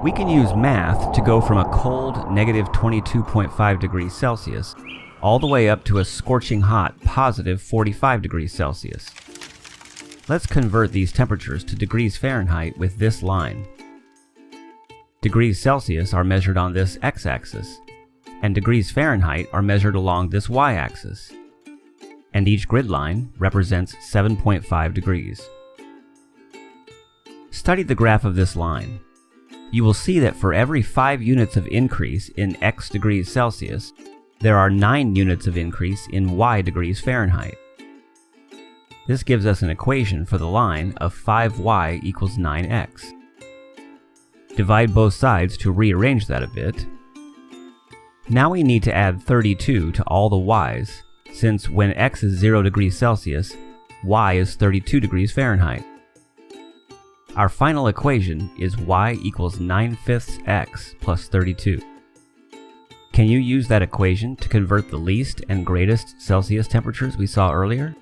We can use math to go from a cold negative 22.5 degrees Celsius all the way up to a scorching hot positive 45 degrees Celsius. Let's convert these temperatures to degrees Fahrenheit with this line. Degrees Celsius are measured on this x-axis, and degrees Fahrenheit are measured along this y-axis. And each grid line represents 7.5 degrees. Study the graph of this line. You will see that for every 5 units of increase in x degrees Celsius, there are 9 units of increase in y degrees Fahrenheit. This gives us an equation for the line of 5y equals 9x. Divide both sides to rearrange that a bit. Now we need to add 32 to all the y's, since when x is 0 degrees Celsius, y is 32 degrees Fahrenheit. Our final equation is y equals 9/5 x plus 32. Can you use that equation to convert the least and greatest Celsius temperatures we saw earlier?